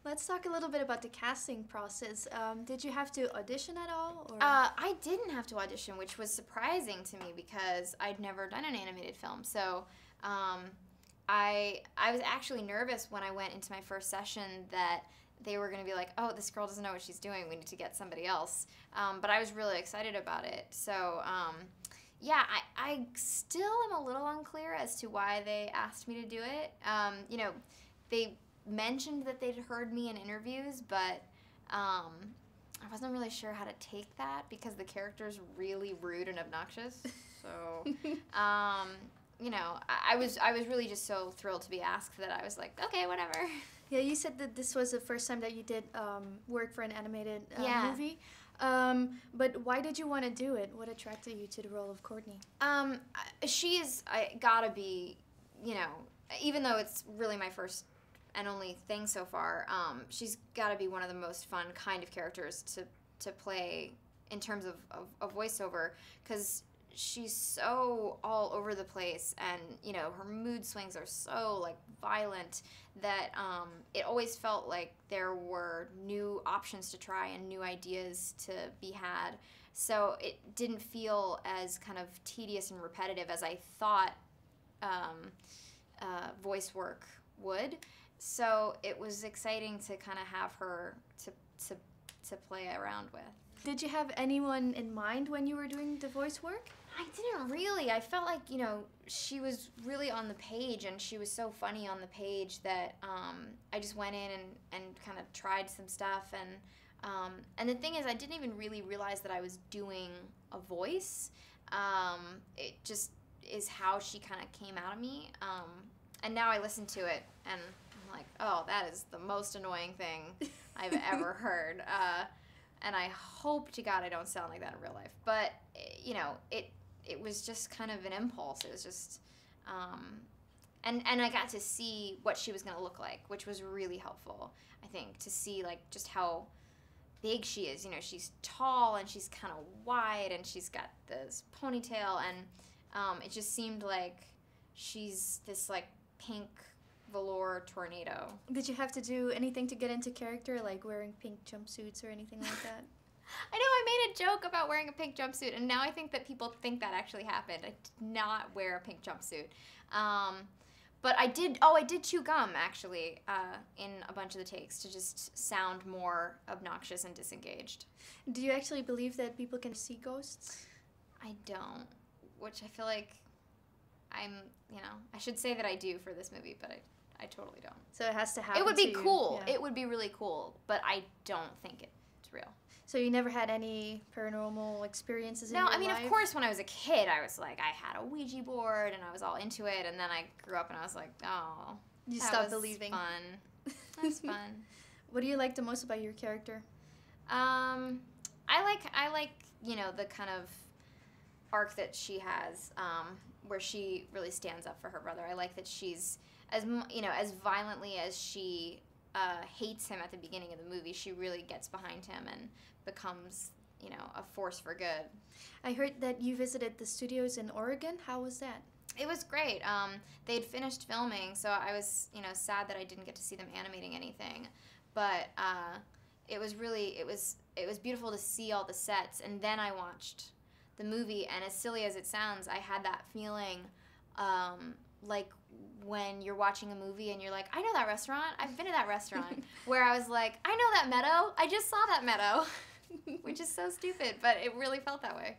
Let's talk a little bit about the casting process. Did you have to audition at all? Or? I didn't have to audition, which was surprising to me because I'd never done an animated film. So I was actually nervous when I went into my first session that they were going to be like, oh, this girl doesn't know what she's doing. We need to get somebody else. But I was really excited about it. So, yeah, I still am a little unclear as to why they asked me to do it. You know, they mentioned that they'd heard me in interviews, but I wasn't really sure how to take that because the character's really rude and obnoxious. So, you know, I was really just so thrilled to be asked that I was like, okay, whatever. Yeah, you said that this was the first time that you did work for an animated movie. But why did you want to do it? What attracted you to the role of Courtney? She's gotta be, you know, even though it's really my first and only thing so far, she's gotta be one of the most fun kind of characters to play in terms of voiceover, because she's so all over the place, and you know, her mood swings are so like violent that it always felt like there were new options to try and new ideas to be had. So it didn't feel as kind of tedious and repetitive as I thought voice work would. So it was exciting to kind of have her to play around with. Did you have anyone in mind when you were doing the voice work? I didn't really. I felt like, you know, she was really on the page, and she was so funny on the page that I just went in and kind of tried some stuff. And the thing is, I didn't even really realize that I was doing a voice. It just is how she kind of came out of me. And now I listen to it, and I'm like, oh, that is the most annoying thing I've ever heard. And I hope to God I don't sound like that in real life. But, you know, it was just kind of an impulse. It was just, and I got to see what she was going to look like, which was really helpful, I think, to see, like, just how big she is. You know, she's tall, and she's kind of wide, and she's got this ponytail, and it just seemed like she's this, like, pink velour tornado. Did you have to do anything to get into character, like wearing pink jumpsuits or anything like that? I know I made a joke about wearing a pink jumpsuit, and now I think that people think that actually happened. I did not wear a pink jumpsuit. But I did chew gum, actually, in a bunch of the takes to just sound more obnoxious and disengaged. Do you actually believe that people can see ghosts? I don't, which I feel like you know, I should say that I do for this movie, but I totally don't. So it has to happen. It would be to cool. You. Yeah. It would be really cool, but I don't think it's real. So you never had any paranormal experiences in your life? No, I mean, of course, when I was a kid, I was like, I had a Ouija board, and I was all into it, and then I grew up, and I was like, oh, you that stopped was believing. Fun. That's fun. What do you like the most about your character? I like, you know, the kind of arc that she has, where she really stands up for her brother. I like that she's, as violently as she hates him at the beginning of the movie, she really gets behind him and becomes, you know, a force for good. I heard that you visited the studios in Oregon. How was that? It was great. They'd finished filming, so I was, you know, sad that I didn't get to see them animating anything. But it was beautiful to see all the sets, and then I watched the movie, and as silly as it sounds, I had that feeling like when you're watching a movie and you're like, I know that restaurant, I've been to that restaurant, where I was like, I know that meadow, I just saw that meadow, which is so stupid, but it really felt that way.